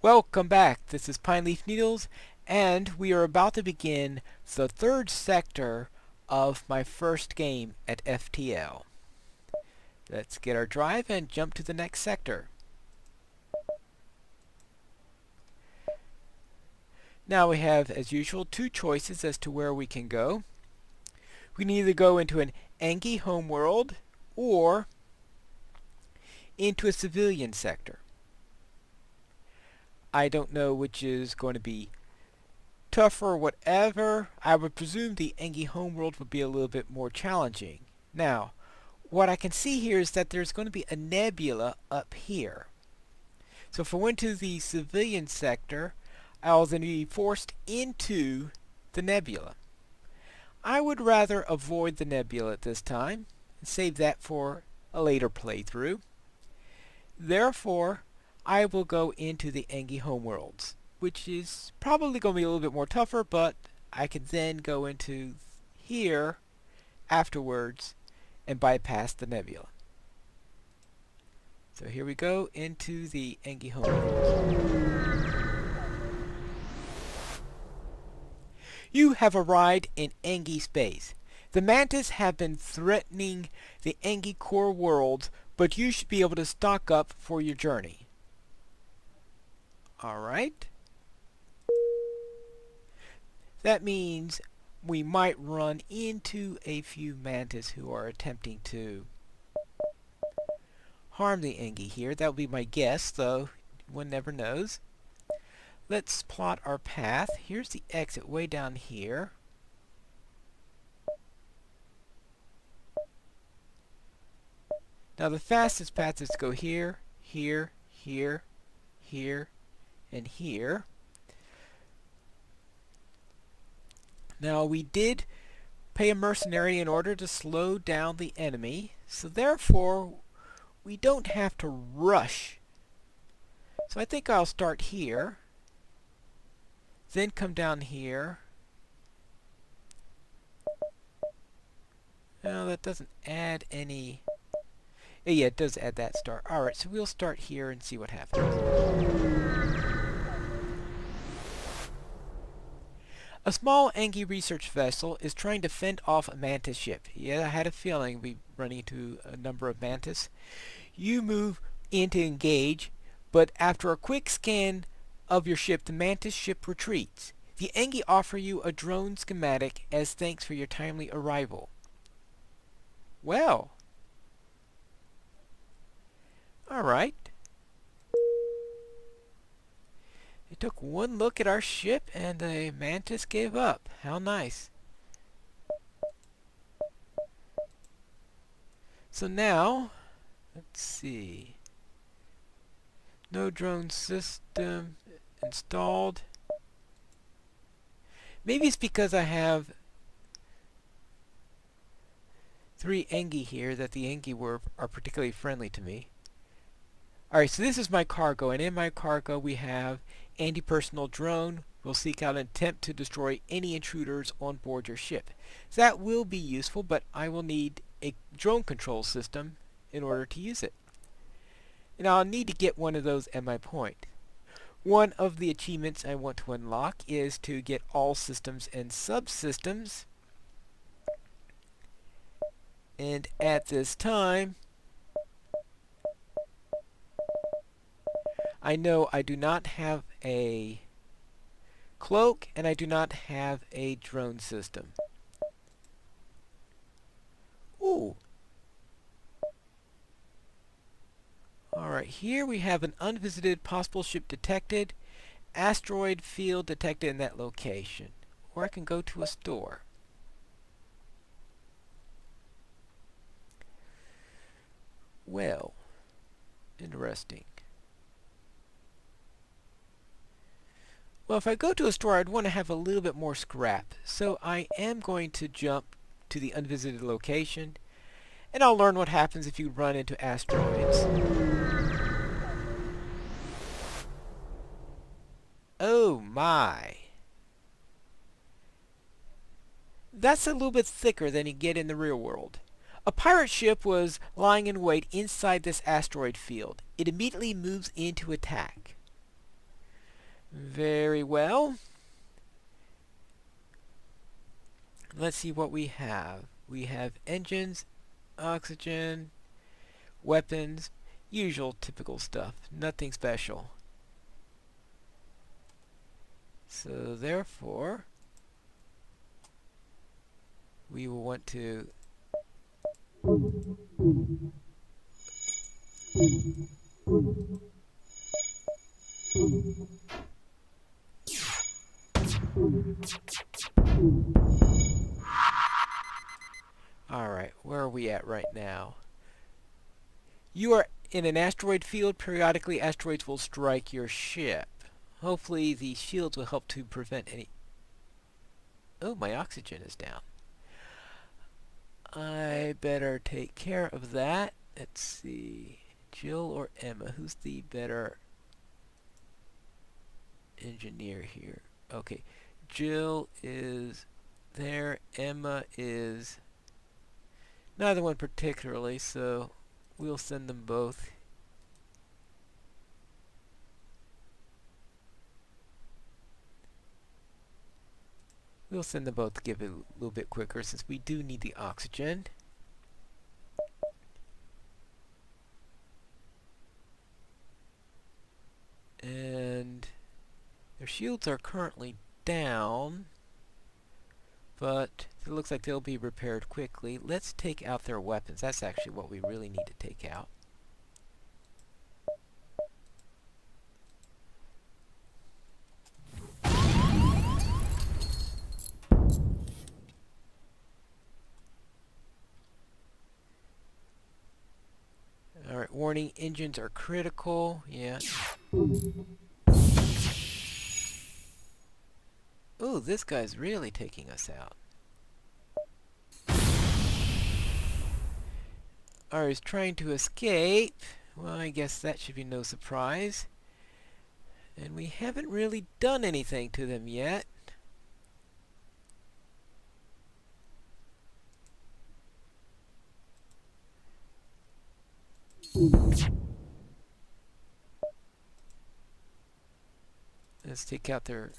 Welcome back. This is Pineleaf Needles, and we are about to begin the third sector of my first game at FTL. Let's get our drive and jump to the next sector. Now we have, as usual, two choices as to where we can go. We can either go into an Angie homeworld or into a civilian sector. I don't know which is going to be tougher or whatever. I would presume the Angie homeworld would be a little bit more challenging. Now, what I can see here is that there's going to be a nebula up here. So if I went to the civilian sector, I'll then be forced into the nebula. I would rather avoid the nebula at this time and save that for a later playthrough. Therefore, I will go into the Angie homeworlds, which is probably going to be a little bit more tougher, but I can then go into here afterwards and bypass the nebula. So here we go into the Angie homeworlds. You have arrived in Angie space. The Mantis have been threatening the Angie core worlds, but you should be able to stock up for your journey. Alright. That means we might run into a few Mantis who are attempting to harm the Angie here. That would be my guess, though one never knows. Let's plot our path. Here's the exit way down here. Now the fastest path is to go here, here, here, here, and here. Now we did pay a mercenary in order to slow down the enemy, so therefore we don't have to rush. So I think I'll start here, then come down here. No, that doesn't add any. Yeah, it does add that star. Alright, so we'll start here and see what happens. A small Angie research vessel is trying to fend off a Mantis ship. Yeah, I had a feeling we'd run into a number of Mantis. You move in to engage, but after a quick scan of your ship, the Mantis ship retreats. The Angie offer you a drone schematic as thanks for your timely arrival. Well. Alright. They took one look at our ship and the Mantis gave up. How nice. So now, let's see. No drone system installed. Maybe it's because I have 3 Angie here that the Angie are particularly friendly to me. Alright, so this is my cargo, and in my cargo we have anti-personnel drone. Will seek out and attempt to destroy any intruders on board your ship. So that will be useful, but I will need a drone control system in order to use it. And I'll need to get one of those at my point. One of the achievements I want to unlock is to get all systems and subsystems. And at this time, I know I do not have a cloak and I do not have a drone system. Ooh. Alright, here we have an unvisited possible ship detected, asteroid field detected in that location. Or I can go to a store. Well, interesting. Well, if I go to a store, I'd want to have a little bit more scrap. So I am going to jump to the unvisited location, and I'll learn what happens if you run into asteroids. Oh my! That's a little bit thicker than you get in the real world. A pirate ship was lying in wait inside this asteroid field. It immediately moves in to attack. Very well. Let's see what we have. We have engines, oxygen, weapons, usual typical stuff. Nothing special. So therefore, we will want to Alright, where are we at right now? You are in an asteroid field. Periodically, asteroids will strike your ship. Hopefully, the shields will help to prevent any... Oh, my oxygen is down. I better take care of that. Let's see. Jill or Emma? Who's the better engineer here? Okay. Jill is there. Emma is... neither one particularly, so we'll send them both. We'll send them both to give it a little bit quicker since we do need the oxygen. And their shields are currently down, but it looks like they'll be repaired quickly. Let's take out their weapons. That's actually what we really need to take out. Alright, warning, engines are critical. Yeah. Ooh, this guy's really taking us out. Alright, he's trying to escape. Well, I guess that should be no surprise. And we haven't really done anything to them yet. Let's take out their...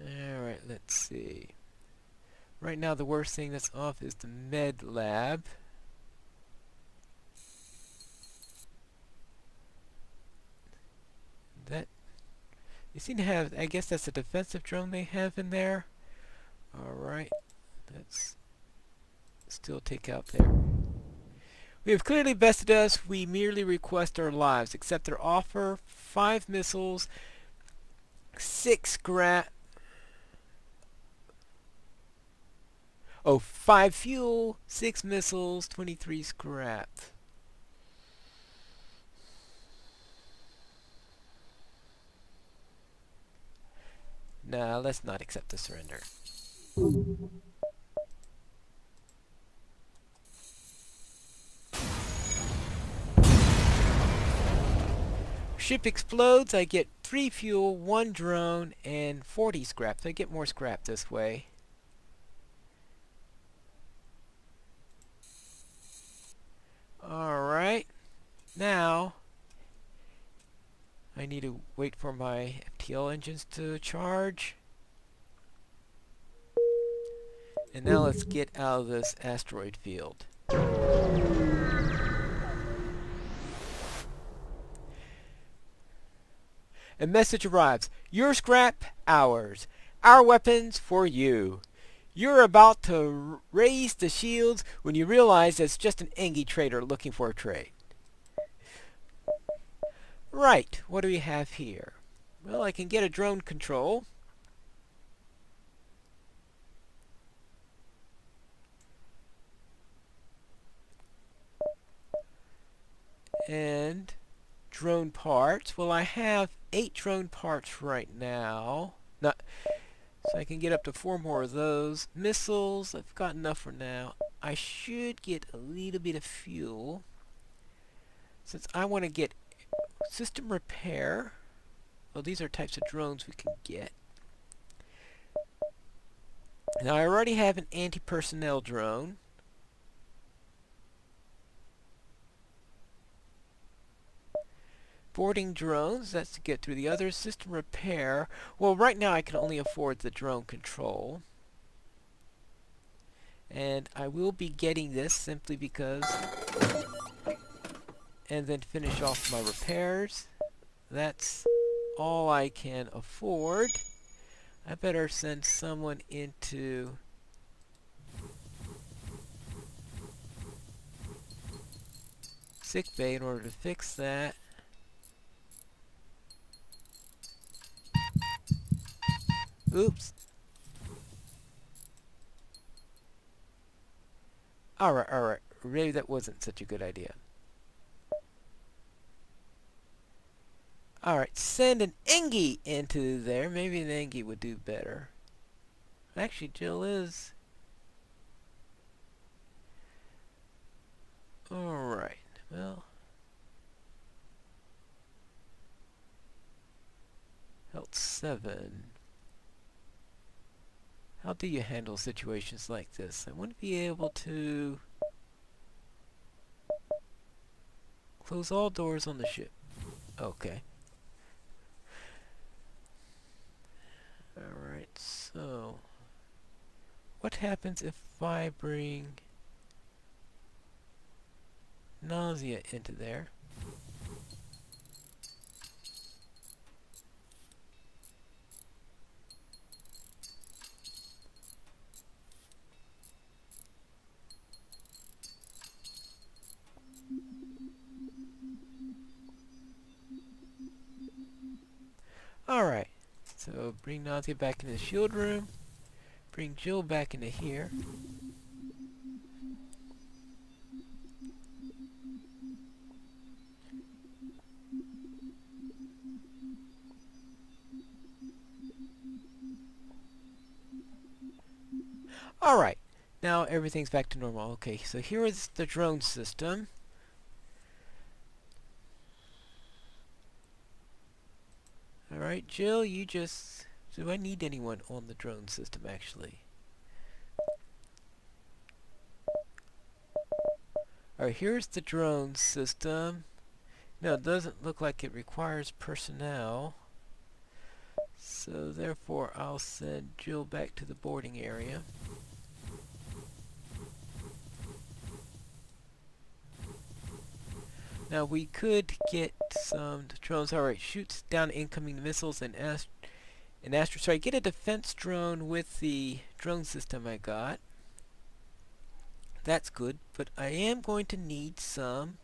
Alright, let's see. Right now the worst thing that's off is the med lab. That... you seem to have... I guess that's a defensive drone they have in there. Alright. Let's still take out there. We have clearly bested us. We merely request our lives. Accept their offer. 5 missiles. 6 scrap. Oh, 5 fuel. 6 missiles. 23 scrap. Nah, let's not accept the surrender. Ship explodes. I get 3 fuel, 1 drone, and 40 scrap. So I get more scrap this way. Alright. Now, I need to wait for my FTL engines to charge. And now let's get out of this asteroid field. A message arrives. Your scrap, ours. Our weapons for you. You're about to raise the shields when you realize it's just an Engie trader looking for a trade. Right, what do we have here? Well, I can get a drone control. And drone parts. Well, I have 8 drone parts right now. Not, so I can get up to 4 more of those. Missiles, I've got enough for now. I should get a little bit of fuel. Since I want to get system repair. Well, these are types of drones we can get. Now, I already have an anti-personnel drone. Boarding drones, that's to get through the other. System repair. Well, right now I can only afford the drone control. And I will be getting this simply because... and then finish off my repairs. That's all I can afford. I better send someone into sick bay in order to fix that. Oops. Alright. Maybe that wasn't such a good idea. Alright, send an Engie into there. Maybe an Engie would do better. Actually, Jill is... Alright, well... Health 7. How do you handle situations like this? I want to be able to... close all doors on the ship. Okay. Alright, so... what happens if I bring... nausea into there? Alright, so bring Nausea back into the shield room. Bring Jill back into here. Alright, now everything's back to normal. Okay, so here is the drone system. Alright, Jill, you just... do I need anyone on the drone system, actually? Alright, here's the drone system. No, it doesn't look like it requires personnel. So, therefore, I'll send Jill back to the boarding area. Now, we could get some drones. Alright, shoots down incoming missiles and Astro. So I get a defense drone with the drone system I got. That's good, but I am going to need some...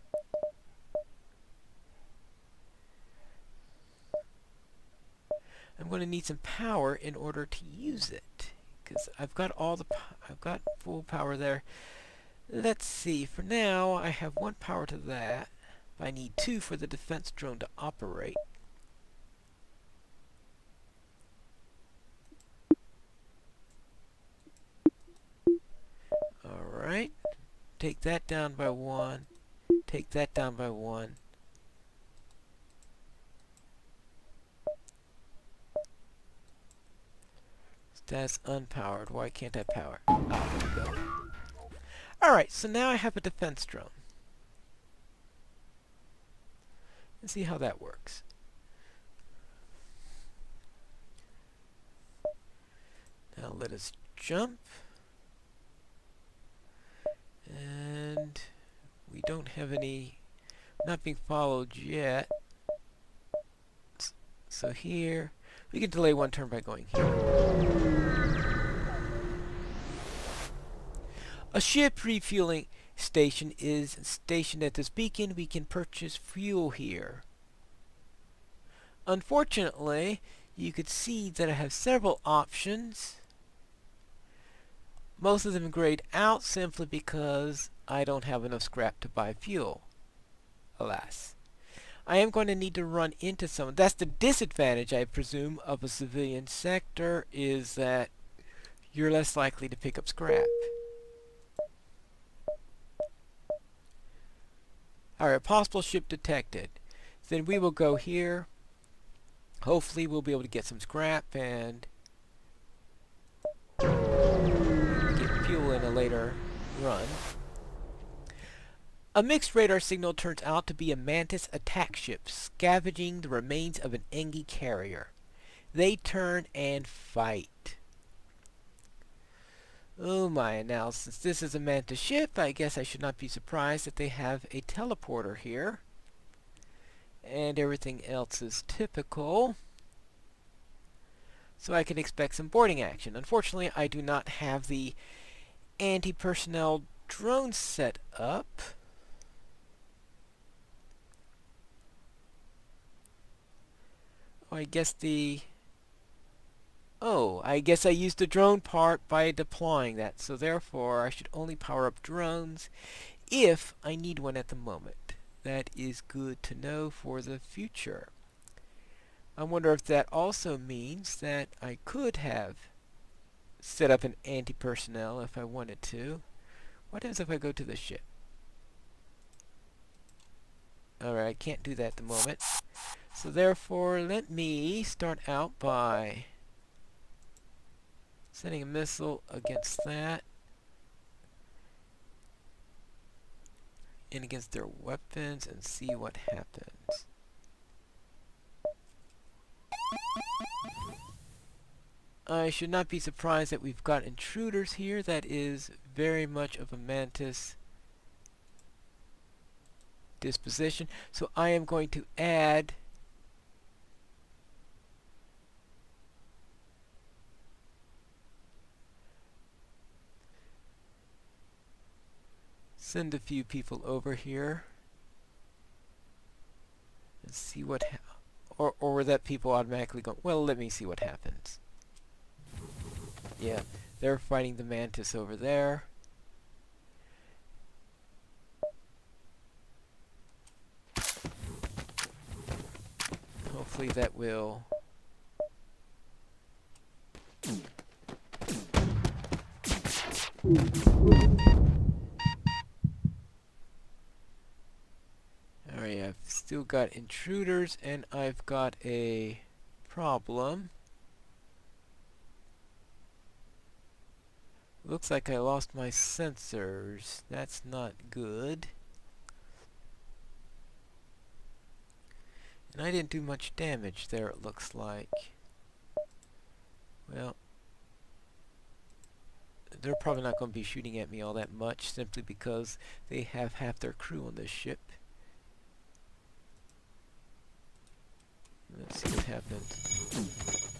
I'm going to need some power in order to use it. Because I've got I've got full power there. Let's see, for now I have 1 power to that. I need 2 for the defense drone to operate. Alright. Take that down by 1. Take that down by 1. That's unpowered. Why can't I power? Ah, there we go. Alright, so now I have a defense drone. Let's see how that works. Now let us jump. And we don't have any... not being followed yet. So here, we can delay 1 turn by going here. A ship refueling station is stationed at this beacon. We can purchase fuel here. Unfortunately, you could see that I have several options. Most of them grayed out simply because I don't have enough scrap to buy fuel. Alas. I am going to need to run into someone. That's the disadvantage, I presume, of a civilian sector, is that you're less likely to pick up scrap. Alright, possible ship detected. Then we will go here. Hopefully we'll be able to get some scrap and get fuel in a later run. A mixed radar signal turns out to be a Mantis attack ship scavenging the remains of an Engi carrier. They turn and fight. Oh my, now since this is a Mantis ship, I guess I should not be surprised that they have a teleporter here. And everything else is typical. So I can expect some boarding action. Unfortunately, I do not have the anti-personnel drone set up. Oh, I guess I used the drone part by deploying that. So therefore, I should only power up drones if I need one at the moment. That is good to know for the future. I wonder if that also means that I could have set up an anti-personnel if I wanted to. What happens if I go to the ship? Alright, I can't do that at the moment. So therefore, let me start out by sending a missile against that. And against their weapons and see what happens. I should not be surprised that we've got intruders here. That is very much of a Mantis disposition. So I am going to add send a few people over here and see what or that people automatically go. Well, let me see what happens. Yeah, they're fighting the Mantis over there. Hopefully that will Alright, I've still got intruders and I've got a problem. Looks like I lost my sensors. That's not good. And I didn't do much damage there, it looks like. Well, they're probably not going to be shooting at me all that much, simply because they have half their crew on this ship. Let's see what happens.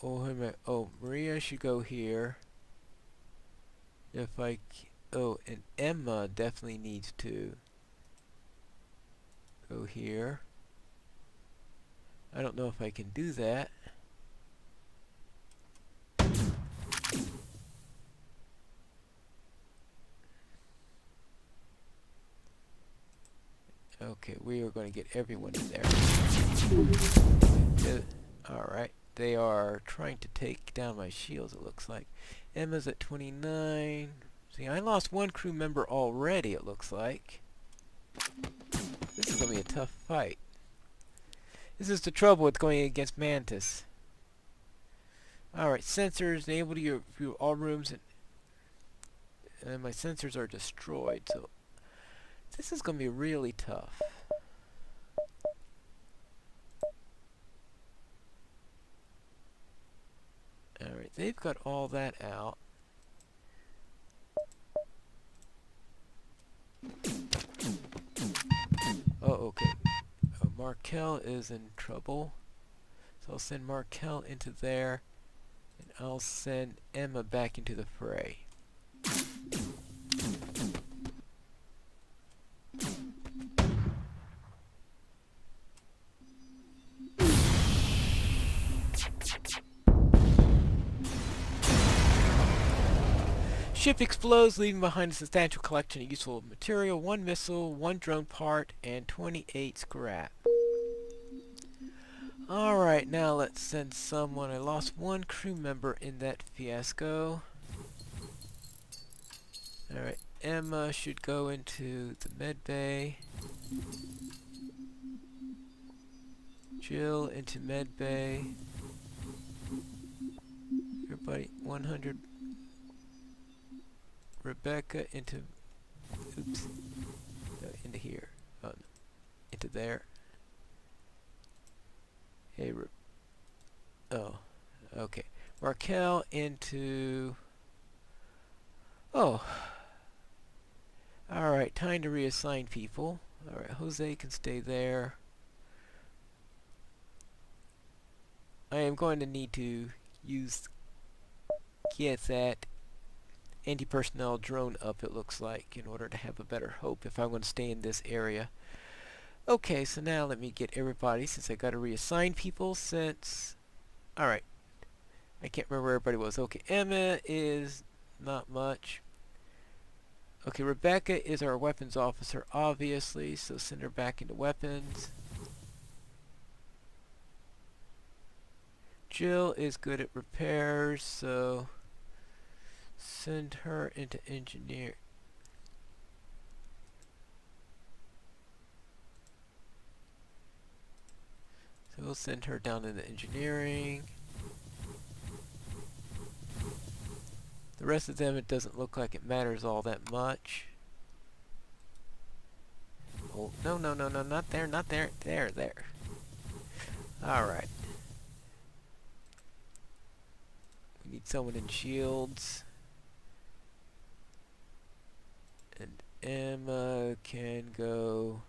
Oh, wait a minute. Oh, Maria should go here. If I... Oh, and Emma definitely needs to go here. I don't know if I can do that. Okay, we are going to get everyone in there. Alright, they are trying to take down my shields, it looks like. Emma's at 29. See, I lost one crew member already, it looks like. This is going to be a tough fight. This is the trouble with going against Mantis. Alright, sensors, enable to view all rooms, and my sensors are destroyed, so this is going to be really tough. Alright, they've got all that out. Oh, okay. Markel is in trouble. So I'll send Markel into there, and I'll send Emma back into the fray. Ship explodes, leaving behind a substantial collection of useful material, 1 missile, 1 drone part, and 28 scrap. Alright, now let's send someone. I lost 1 crew member in that fiasco. Alright, Emma should go into the med bay. Jill into med bay. Everybody, 100 Rebecca into, oops, no, into here, oh, no, into there. Hey, oh, okay. Markel into, oh, alright, time to reassign people. Alright, Jose can stay there. I am going to need to get that anti-personnel drone up, it looks like, in order to have a better hope if I'm going to stay in this area. Okay, so now let me get everybody, since I got to reassign people since... Alright. I can't remember where everybody was. Okay, Emma is not much. Okay, Rebecca is our weapons officer, obviously, so send her back into weapons. Jill is good at repairs, so send her into engineer. So we'll send her down into engineering. The rest of them, it doesn't look like it matters all that much. Oh, no, no, no, no, not there, not there. There, there. Alright. We need someone in shields. And Emma can go...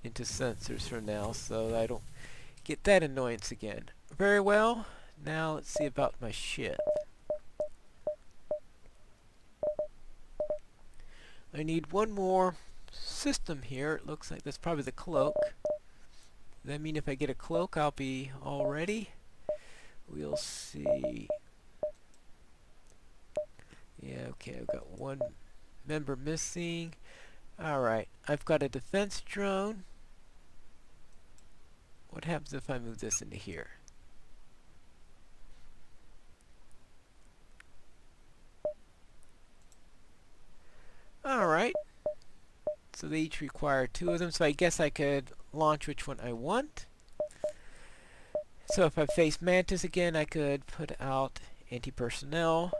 into sensors for now, so I don't get that annoyance again. Very well. Now let's see about my ship. I need one more system here. It looks like that's probably the cloak. Does that mean if I get a cloak I'll be all ready? We'll see. Yeah, okay, I've got one member missing. Alright, I've got a defense drone. What happens if I move this into here? Alright. So they each require 2 of them, so I guess I could launch which one I want. So if I face Mantis again, I could put out anti-personnel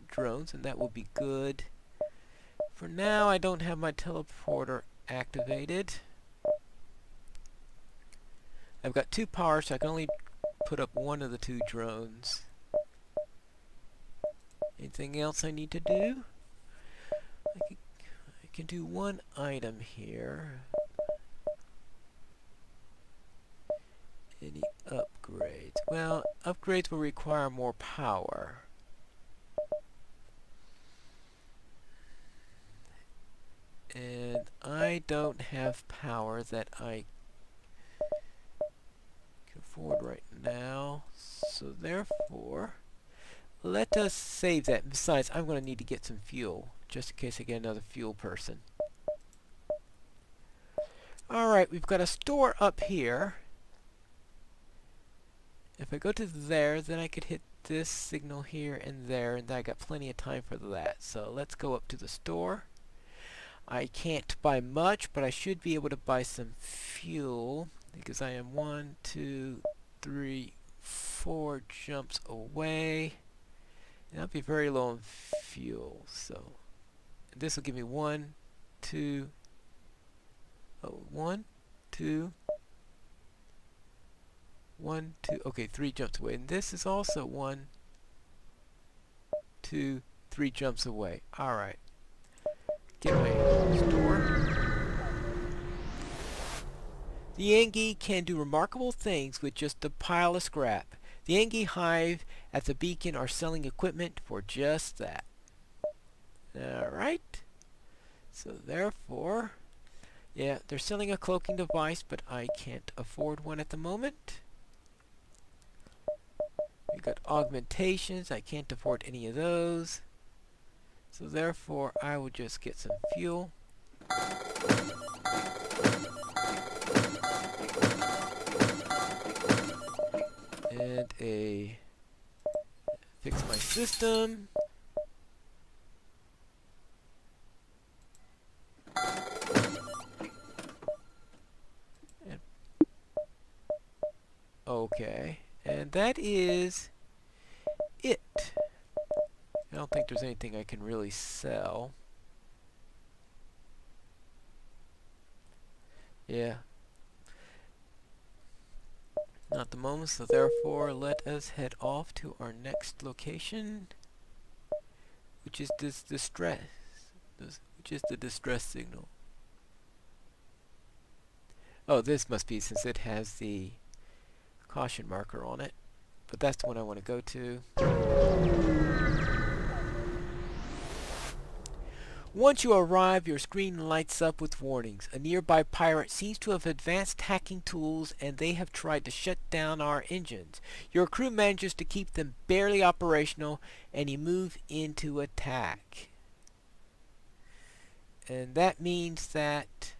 drones, and that will be good. For now, I don't have my teleporter activated. I've got 2 power, so I can only put up one of the 2 drones. Anything else I need to do? I can do one item here. Any upgrades? Well, upgrades will require more power. And I don't have power that I can afford right now. So therefore, let us save that. Besides, I'm going to need to get some fuel, just in case I get another fuel person. Alright, we've got a store up here. If I go to there, then I could hit this signal here and there, and I got plenty of time for that. So let's go up to the store. I can't buy much, but I should be able to buy some fuel, because I am 1, 2, 3, 4 jumps away. And I'll be very low on fuel, so this will give me 1, 2, 1, 2, 1, 2, okay, 3 jumps away. And this is also 1, 2, 3 jumps away. Alright. Get my store. The Angie can do remarkable things with just a pile of scrap. The Angie Hive at the beacon are selling equipment for just that. Alright. So therefore, yeah, they're selling a cloaking device, but I can't afford one at the moment. We got augmentations. I can't afford any of those. So therefore, I will just get some fuel. And fix my system. And okay. And that is it. I don't think there's anything I can really sell. Yeah. Not at the moment, so therefore let us head off to our next location, which is this distress, which is the distress signal. Oh, this must be since it has the caution marker on it, but that's the one I want to go to. Once you arrive, your screen lights up with warnings. A nearby pirate seems to have advanced hacking tools and they have tried to shut down our engines. Your crew manages to keep them barely operational and you move into attack. And that means that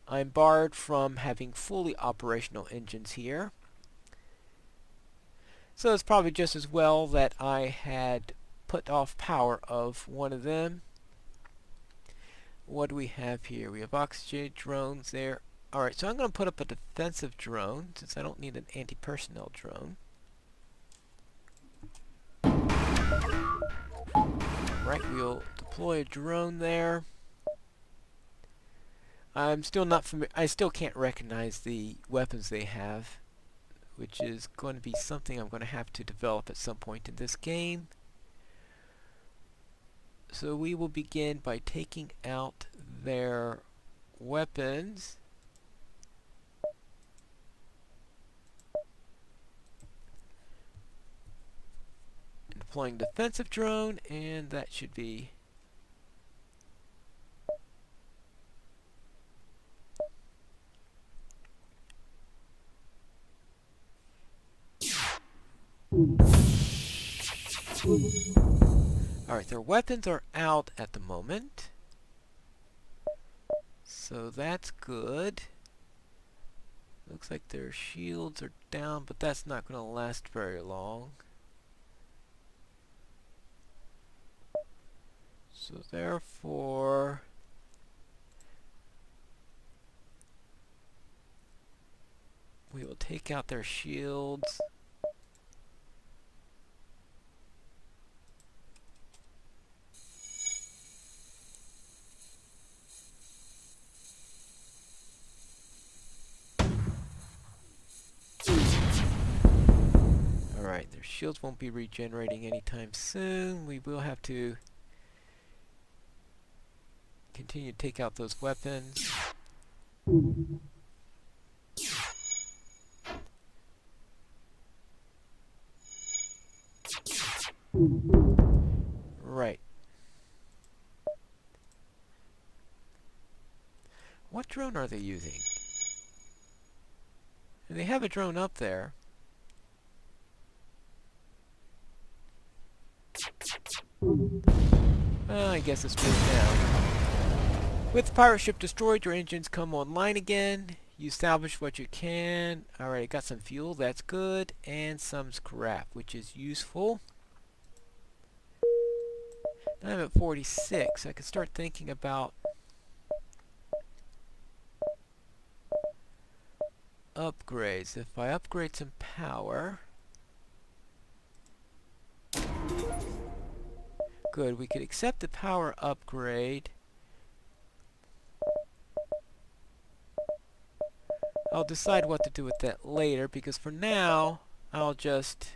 I'm barred from having fully operational engines here. So it's probably just as well that I had put off power of one of them. What do we have here? We have oxygen drones there. Alright, so I'm going to put up a defensive drone since I don't need an anti-personnel drone. Right, we'll deploy a drone there. I'm still not familiar. I still can't recognize the weapons they have, which is going to be something I'm going to have to develop at some point in this game. So we will begin by taking out their weapons. And deploying defensive drone, and that should be alright, their weapons are out at the moment. So that's good. Looks like their shields are down, but that's not going to last very long. So therefore, we will take out their shields. Alright, their shields won't be regenerating anytime soon. We will have to continue to take out those weapons. Right. What drone are they using? They have a drone up there. I guess it's moved down. With the pirate ship destroyed, your engines come online again. You salvage what you can. Alright, I got some fuel, that's good. And some scrap, which is useful. Now I'm at 46. I could start thinking about upgrades. If I upgrade some power... Good, we could accept the power upgrade. I'll decide what to do with that later, because for now, I'll just...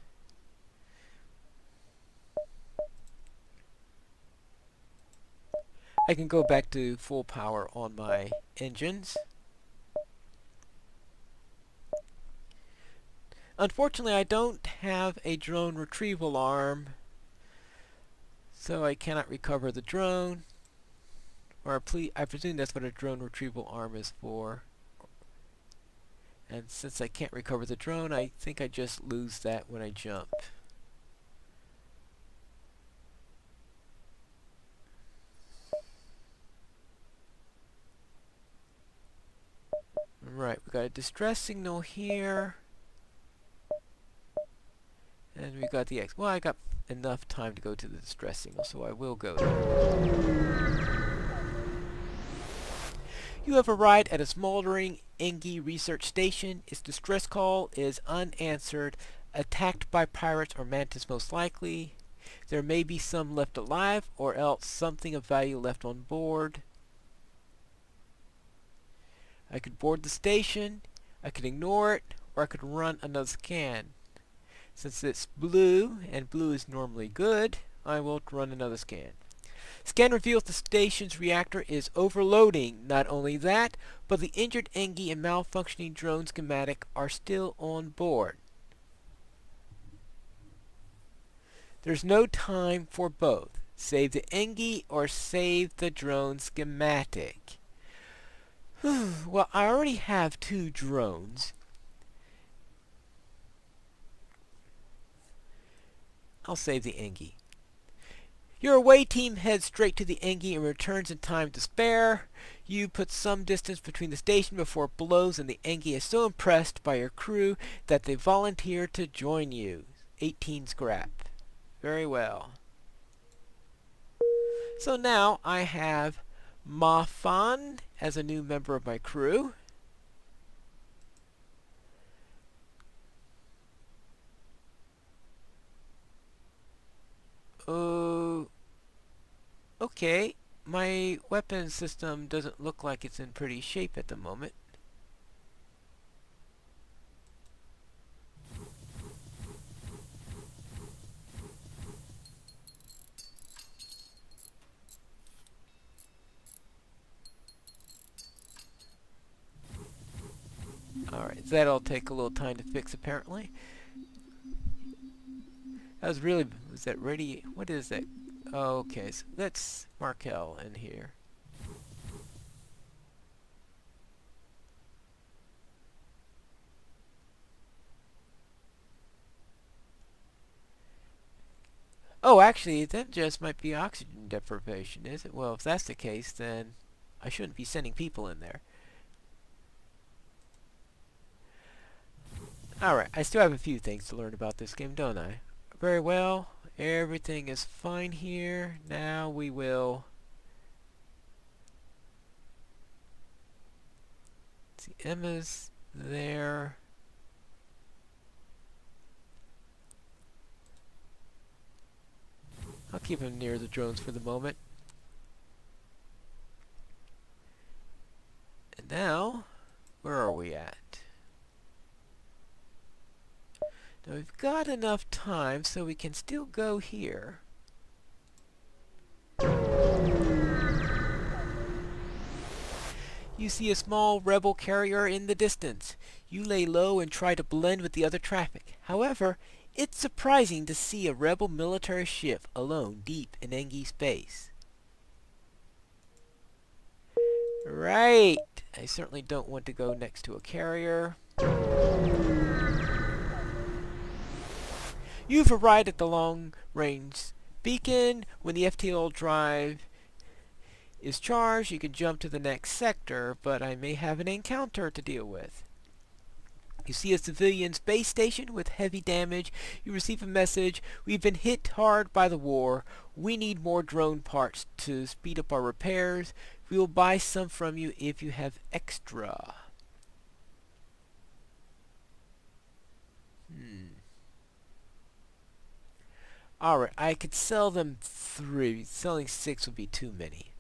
I can go back to full power on my engines. Unfortunately, I don't have a drone retrieval arm, so I cannot recover the drone. Or I presume that's what a drone retrieval arm is for. And since I can't recover the drone, I think I just lose that when I jump. Right, we got a distress signal here. And we got the X. Well, I got enough time to go to the distress signal, so I will go there. You have arrived at a smoldering Engi research station. Its distress call is unanswered. attacked by pirates or mantis most likely. There may be some left alive, or else something of value left on board. I could board the station, I could ignore it, or I could run another scan. Since it's blue, and blue is normally good, I will run another scan. Scan reveals the station's reactor is overloading. Not only that, but the injured Engi and malfunctioning drone schematic are still on board. There's no time for both. Save the Engi or save the drone schematic. Well, I already have 2 drones. I'll save the Engi. Your away team heads straight to the Engi and returns in time to spare. You put some distance between the station before it blows, and the Engi is so impressed by your crew that they volunteer to join you. 18 scrap. Very well. So now I have Mafan as a new member of my crew. Okay, my weapon system doesn't look like it's in pretty shape at the moment. Alright, that'll take a little time to fix apparently. Was that ready? What is that? Oh, okay, so that's Markel in here. Oh, actually, that just might be oxygen deprivation, is it? Well, if that's the case, then I shouldn't be sending people in there. Alright, I still have a few things to learn about this game, don't I? Very well, everything is fine here. Now we will... see, Emma's there. I'll keep him near the drones for the moment. And now, where are we at? Now we've got enough time so we can still go here. You see a small rebel carrier in the distance. You lay low and try to blend with the other traffic. However, it's surprising to see a rebel military ship alone deep in Engi space. Right. I certainly don't want to go next to a carrier. You've arrived at the long-range beacon. When the FTL drive is charged, you can jump to the next sector, but I may have an encounter to deal with. You see a civilian space station with heavy damage. You receive a message. We've been hit hard by the war. We need more drone parts to speed up our repairs. We will buy some from you if you have extra. Alright, I could sell them 3. Selling 6 would be too many.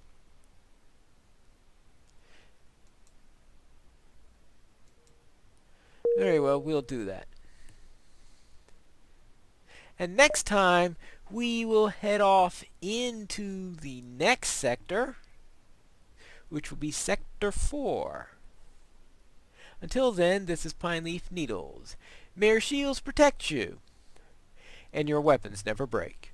Very well, we'll do that. And next time, we will head off into the next sector, which will be Sector 4. Until then, this is Pineleaf Needles. May your shields protect you, and your weapons never break.